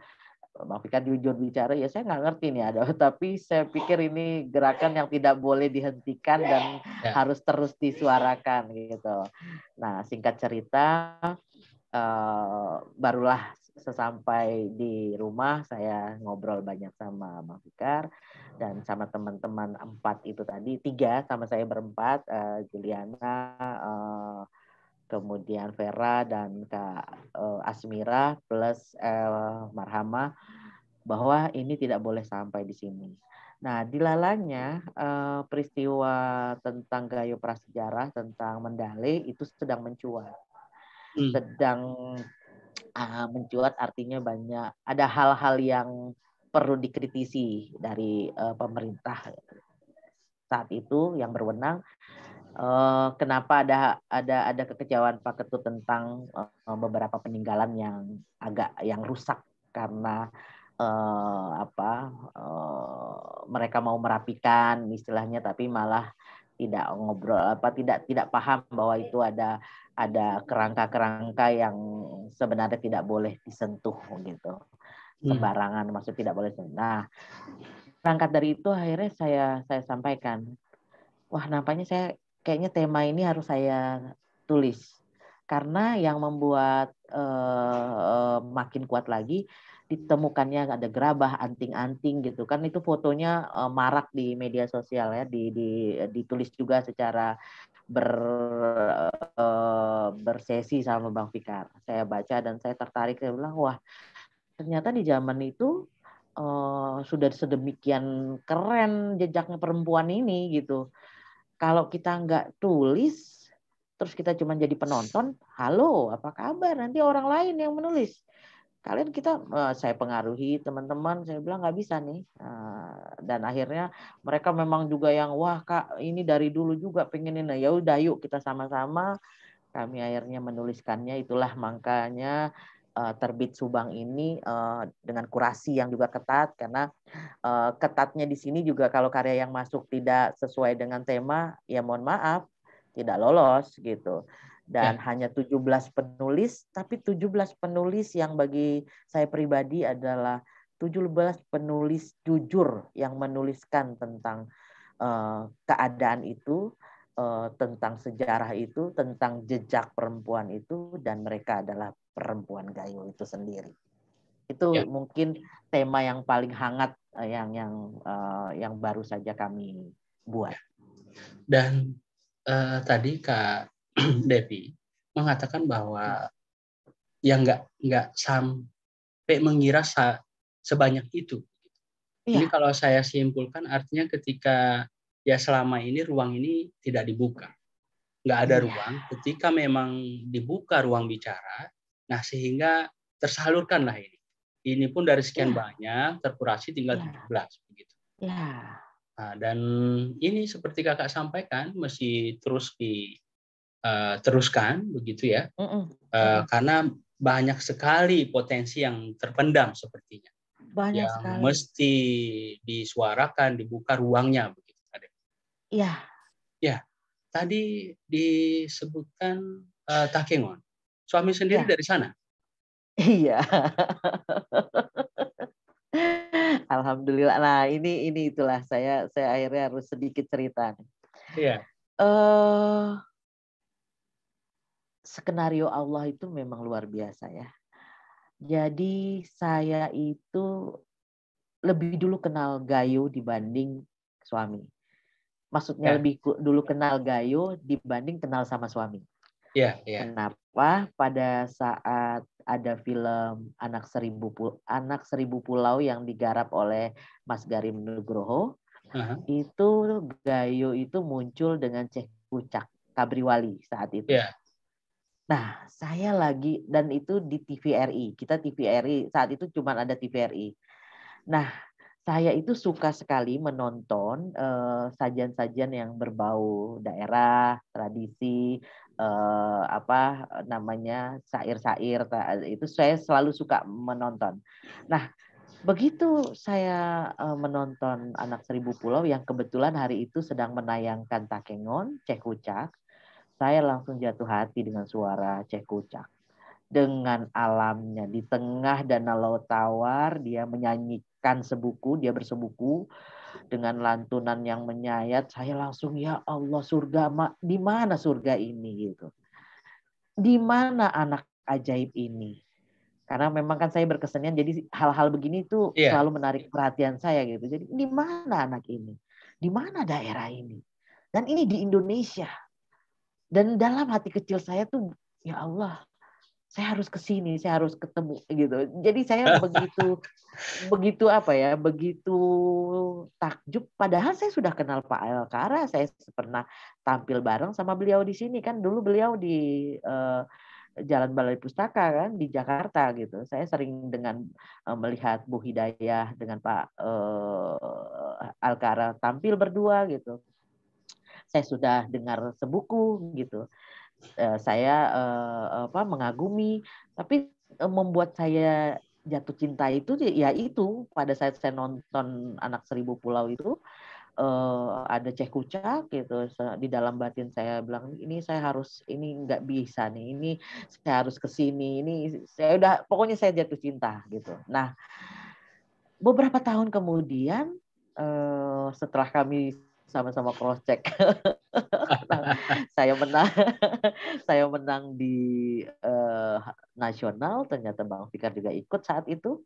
Bang Fikar jujur bicara, ya saya nggak ngerti nih ada, tapi saya pikir ini gerakan yang tidak boleh dihentikan dan harus terus disuarakan gitu. Nah, singkat cerita, barulah sesampai di rumah saya ngobrol banyak sama Bang Fikar dan sama teman-teman 4 itu tadi, 3 sama saya berempat, Juliana, kemudian Vera dan Kak Asmira plus Marhama, bahwa ini tidak boleh sampai di sini. Nah, dilalanya peristiwa tentang Gayo Prasejarah, tentang Mendale itu sedang mencuat. Mencuat artinya banyak, ada hal-hal yang perlu dikritisi dari pemerintah saat itu yang berwenang. Kenapa ada kekecewaan Pak Ketut tentang beberapa peninggalan yang rusak karena mereka mau merapikan istilahnya, tapi malah tidak ngobrol tidak paham bahwa itu ada kerangka-kerangka yang sebenarnya tidak boleh disentuh gitu sembarangan, maksud tidak boleh. Nah, berangkat dari itu akhirnya saya sampaikan, wah nampaknya saya kayaknya tema ini harus saya tulis, karena yang membuat makin kuat lagi ditemukannya ada gerabah, anting-anting gitu kan, itu fotonya marak di media sosial ya, ditulis juga secara bersesi sama Bang Fikar. Saya baca dan saya tertarik, saya bilang wah ternyata di zaman itu sudah sedemikian keren jejaknya perempuan ini gitu. Kalau kita nggak tulis, terus kita cuma jadi penonton, halo, apa kabar? Nanti orang lain yang menulis. Kalian saya pengaruhi teman-teman, saya bilang nggak bisa nih. Dan akhirnya mereka memang juga yang, wah Kak, ini dari dulu juga pengen ini. Ya udah yuk kita sama-sama. Kami akhirnya menuliskannya, itulah makanya terbit Subang ini dengan kurasi yang juga ketat, karena ketatnya di sini juga kalau karya yang masuk tidak sesuai dengan tema, ya mohon maaf, tidak lolos gitu. Dan hanya 17 penulis, tapi 17 penulis yang bagi saya pribadi adalah 17 penulis jujur yang menuliskan tentang keadaan itu, tentang sejarah itu, tentang jejak perempuan itu, dan mereka adalah perempuan Gayo itu sendiri. Itu mungkin tema yang paling hangat yang baru saja kami buat. Dan tadi Kak Devi mengatakan bahwa yang nggak sampai mengira sebanyak itu. Ini kalau saya simpulkan artinya ketika ya selama ini ruang ini tidak dibuka, nggak ada ruang. Ketika memang dibuka ruang bicara, nah sehingga tersalurkanlah ini. Ini pun dari sekian banyak terkurasi tinggal 17 begitu. Nah, dan ini seperti kakak sampaikan masih terus diteruskan begitu ya, karena banyak sekali potensi yang terpendam sepertinya. Banyak yang sekali. Mesti disuarakan, dibuka ruangnya begitu. Iya. Ya, tadi disebutkan Takengon. Suami sendiri dari sana? Iya. Alhamdulillah. Nah, ini itulah saya akhirnya harus sedikit cerita. Iya. Skenario Allah itu memang luar biasa ya. Jadi saya itu lebih dulu kenal Gayo dibanding suami. Maksudnya lebih dulu kenal Gayo dibanding kenal sama suami. Kenapa? Pada saat ada film Anak Seribu Pulau yang digarap oleh Mas Garim Nugroho, itu Gayo itu muncul dengan Ceh Kucak Kabriwali saat itu. Nah, saya lagi, dan itu di TVRI. Kita TVRI, saat itu cuma ada TVRI. Nah, saya itu suka sekali menonton sajian-sajian yang berbau daerah, tradisi, syair-syair. Itu saya selalu suka menonton. Nah, begitu saya menonton Anak Seribu Pulau yang kebetulan hari itu sedang menayangkan Takengon, Ceh Kucak, saya langsung jatuh hati dengan suara Ceh Kucak. Dengan alamnya di tengah danau laut tawar, dia menyanyikan dia bersebuku dengan lantunan yang menyayat. Saya langsung, ya Allah, surga, di mana surga ini gitu? Di mana anak ajaib ini? Karena memang kan saya berkesenian, jadi hal-hal begini tuh selalu menarik perhatian saya gitu. Jadi di mana anak ini? Di mana daerah ini? Dan ini di Indonesia. Dan dalam hati kecil saya tuh, ya Allah, saya harus ke sini, saya harus ketemu gitu. Jadi saya begitu takjub. Padahal saya sudah kenal Pak Elkara, saya pernah tampil bareng sama beliau di sini kan. Dulu beliau di Jalan Balai Pustaka kan di Jakarta gitu. Saya sering melihat Bu Hidayah dengan Pak Elkara tampil berdua gitu. Saya sudah dengar sebuku gitu. Saya mengagumi, tapi membuat saya jatuh cinta itu ya itu pada saat saya nonton Anak Seribu Pulau itu ada Ceh Kucak gitu di dalam batin saya bilang ini nggak bisa nih, ini saya harus ke sini, ini saya pokoknya saya jatuh cinta gitu. Nah, beberapa tahun kemudian setelah kami sama-sama cross check, saya menang di nasional. Ternyata Bang Fikar juga ikut saat itu,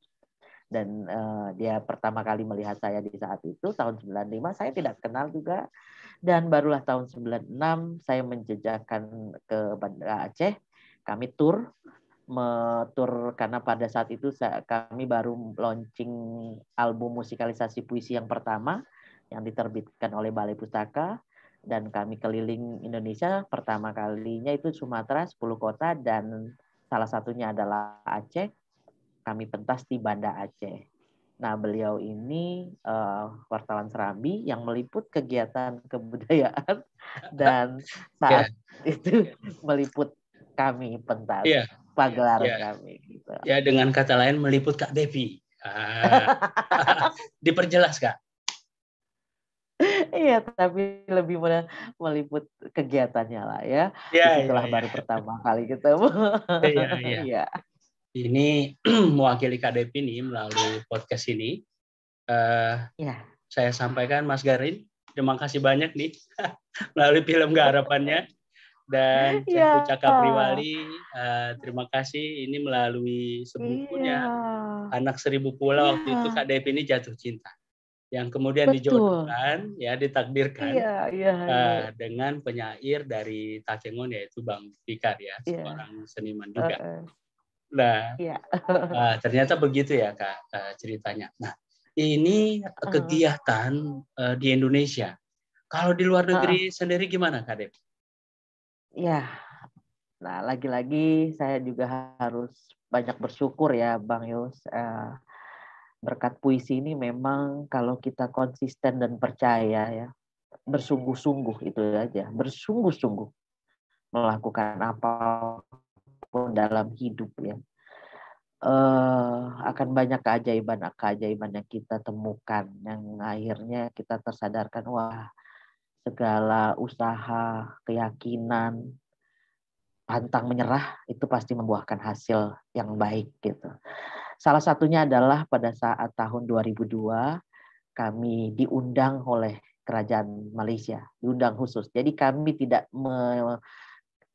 dan dia pertama kali melihat saya di saat itu tahun 95. Saya tidak kenal juga, dan barulah tahun 96 saya menjejakkan ke Banda Aceh. Kami tur tur karena pada saat itu kami baru launching album musikalisasi puisi yang pertama yang diterbitkan oleh Balai Pustaka, dan kami keliling Indonesia pertama kalinya itu Sumatera 10 kota dan salah satunya adalah Aceh. Kami pentas di Banda Aceh. Nah, beliau ini wartawan Serambi yang meliput kegiatan kebudayaan dan saat itu meliput kami pentas pagelaran kami. Gitu. Ya, dengan kata lain meliput Kak Devi. Diperjelas, Kak. Iya, tapi lebih meliput kegiatannya lah ya. Disitulah baru pertama kali ketemu. Iya. Ini mewakili Kak Devi nih melalui podcast ini. Saya sampaikan Mas Garin, terima kasih banyak nih melalui film Harapannya. Dan Cek Caka Priwali, terima kasih ini melalui sebukunya Anak Seribu Pulau. Waktu itu Kak Devi ini jatuh cinta, yang kemudian dijodohkan, ya ditakdirkan dengan penyair dari Takengon yaitu Bang Fikar ya, seorang seniman juga. Nah, ternyata begitu ya Kak ceritanya. Nah, ini kegiatan di Indonesia. Kalau di luar negeri sendiri gimana Kak Devi? Ya, nah lagi-lagi saya juga harus banyak bersyukur ya Bang Yus. Berkat puisi ini memang kalau kita konsisten dan percaya ya, bersungguh-sungguh itu aja, bersungguh-sungguh melakukan apapun dalam hidup ya, akan banyak keajaiban yang kita temukan yang akhirnya kita tersadarkan, wah segala usaha, keyakinan, pantang menyerah itu pasti membuahkan hasil yang baik gitu. Salah satunya adalah pada saat tahun 2002 kami diundang oleh kerajaan Malaysia, diundang khusus. Jadi kami tidak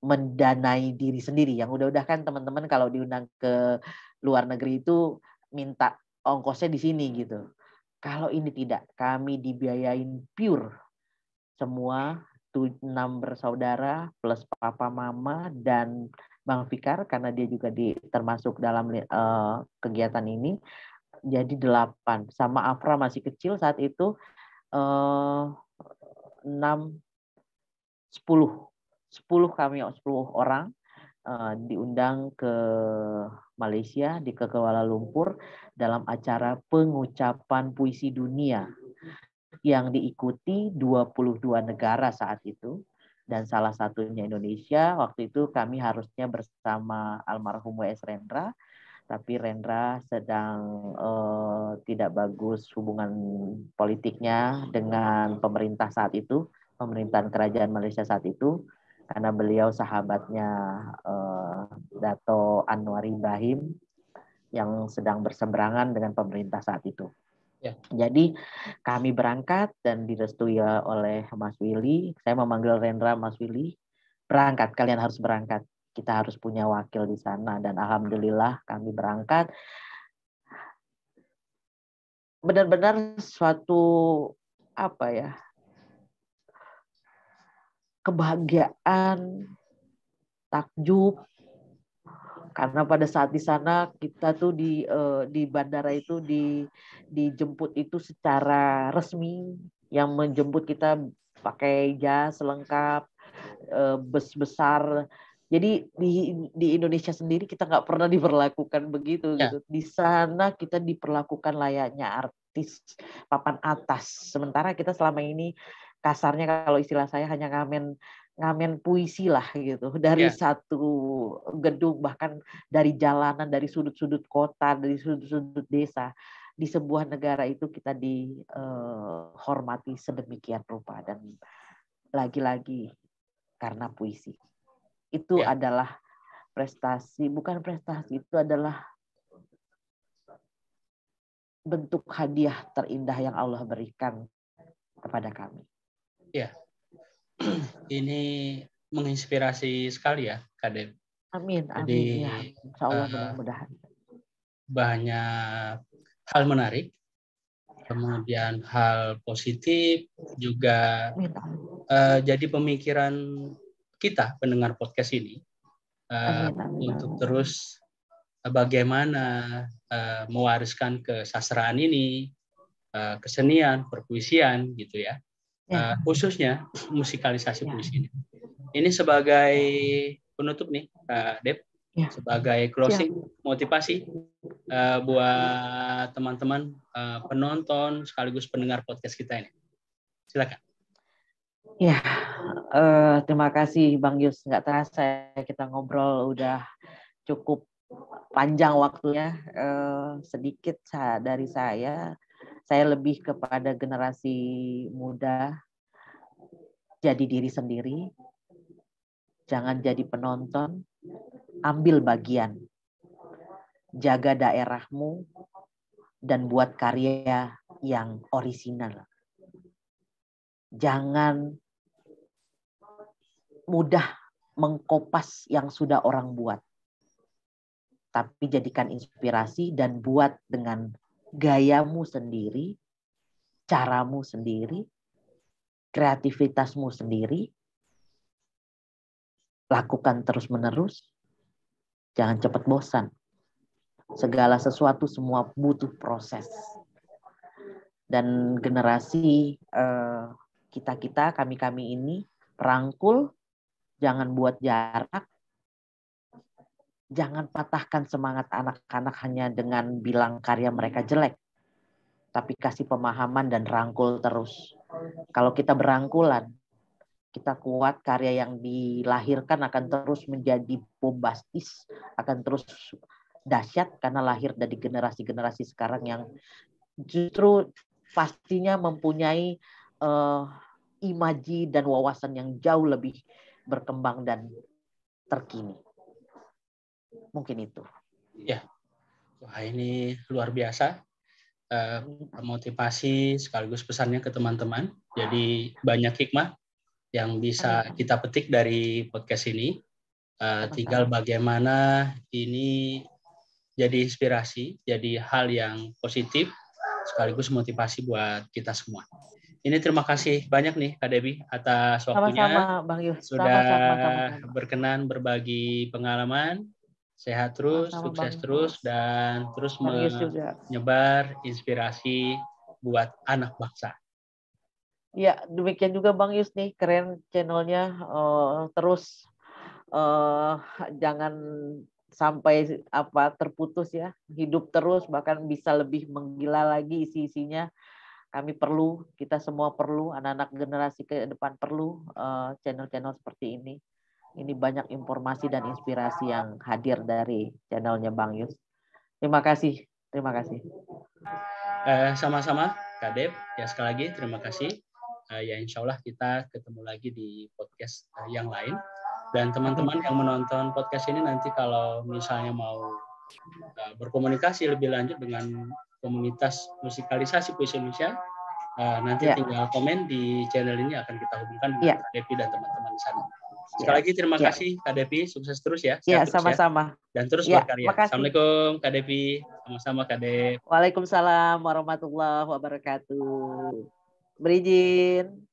mendanai diri sendiri. Yang udah kan teman-teman kalau diundang ke luar negeri itu minta ongkosnya di sini gitu. Kalau ini tidak, kami dibiayain pure semua 6 bersaudara plus papa mama dan Bang Fikar karena dia juga termasuk dalam kegiatan ini. Jadi 8 sama Afra masih kecil saat itu 6 10 kami 10 orang diundang ke Malaysia ke Kuala Lumpur dalam acara pengucapan puisi dunia yang diikuti 22 negara saat itu, dan salah satunya Indonesia. Waktu itu kami harusnya bersama almarhum W.S. Rendra, tapi Rendra sedang tidak bagus hubungan politiknya dengan pemerintah saat itu, pemerintahan kerajaan Malaysia saat itu, karena beliau sahabatnya Dato Anwar Ibrahim yang sedang berseberangan dengan pemerintah saat itu. Ya. Jadi kami berangkat dan direstui oleh Mas Willy. Saya memanggil Rendra, Mas Willy, berangkat, kalian harus berangkat. Kita harus punya wakil di sana. Dan alhamdulillah kami berangkat. Benar-benar suatu kebahagiaan, takjub. Karena pada saat di sana kita tuh di bandara itu dijemput itu secara resmi, yang menjemput kita pakai jas lengkap, bus besar. Jadi di Indonesia sendiri kita nggak pernah diperlakukan begitu gitu. Di sana kita diperlakukan layaknya artis papan atas. Sementara kita selama ini kasarnya kalau istilah saya hanya ngamen puisi lah gitu, dari satu gedung, bahkan dari jalanan, dari sudut-sudut kota, dari sudut-sudut desa. Di sebuah negara itu kita dihormati sedemikian rupa, dan lagi-lagi karena puisi. Itu adalah prestasi, bukan prestasi, itu adalah bentuk hadiah terindah yang Allah berikan kepada kami. Ya. Ini menginspirasi sekali ya, Kak Dep. Amin, amin. Jadi, ya, insya Allah mudah-mudahan. Banyak hal menarik, kemudian hal positif juga jadi pemikiran kita pendengar podcast ini Amin, amin. untuk terus bagaimana mewariskan kesastraan ini, kesenian, perpuisian gitu ya. Khususnya musikalisasi puisi ini. Ini sebagai penutup nih, Kak Dep, sebagai closing motivasi buat teman-teman penonton sekaligus pendengar podcast kita ini. Silakan. Ya, terima kasih Bang Yus. Nggak terasa kita ngobrol udah cukup panjang waktunya. Sedikit dari saya lebih kepada generasi muda, jadi diri sendiri, jangan jadi penonton, ambil bagian, jaga daerahmu, dan buat karya yang orisinal. Jangan mudah mengkopas yang sudah orang buat, tapi jadikan inspirasi dan buat dengan gayamu sendiri, caramu sendiri, kreativitasmu sendiri. Lakukan terus-menerus, jangan cepat bosan. Segala sesuatu semua butuh proses. Dan generasi kita, kami ini rangkul, jangan buat jarak, jangan patahkan semangat anak-anak hanya dengan bilang karya mereka jelek, tapi kasih pemahaman dan rangkul terus. Kalau kita berangkulan, kita kuat, karya yang dilahirkan akan terus menjadi bombastis, akan terus dahsyat karena lahir dari generasi-generasi sekarang yang justru pastinya mempunyai imaji dan wawasan yang jauh lebih berkembang dan terkini. Mungkin itu. Ya, wah ini luar biasa. Motivasi sekaligus pesannya ke teman-teman. Jadi banyak hikmah yang bisa kita petik dari podcast ini. Tinggal bagaimana ini jadi inspirasi, jadi hal yang positif sekaligus motivasi buat kita semua. Ini terima kasih banyak nih Kak Debbie atas waktunya. Sama-sama Bang Yus. Sudah Sama-sama. berkenan berbagi pengalaman. Sehat terus, sukses terus, dan terus menyebar inspirasi buat anak bangsa. Ya, demikian juga Bang Yus nih, keren channelnya. Terus jangan sampai terputus ya, hidup terus, bahkan bisa lebih menggila lagi isi-isinya. Kami perlu, kita semua perlu, anak-anak generasi ke depan perlu channel-channel seperti ini. Ini banyak informasi dan inspirasi yang hadir dari channelnya Bang Yus. Terima kasih. Sama-sama Kak Deb, ya sekali lagi terima kasih. Ya insya Allah kita ketemu lagi di podcast yang lain. Dan teman-teman yang menonton podcast ini nanti kalau misalnya mau berkomunikasi lebih lanjut dengan komunitas musikalisasi puisi Indonesia, nanti tinggal komen di channel ini, akan kita hubungkan dengan Kak Devi dan teman-teman di sana. Sekali lagi terima kasih Kak Devi, sukses terus ya. Sama-sama. Dan terus berkarya. Assalamualaikum Kak Devi, sama-sama Kak Dev. Waalaikumsalam warahmatullahi wabarakatuh. Berizin.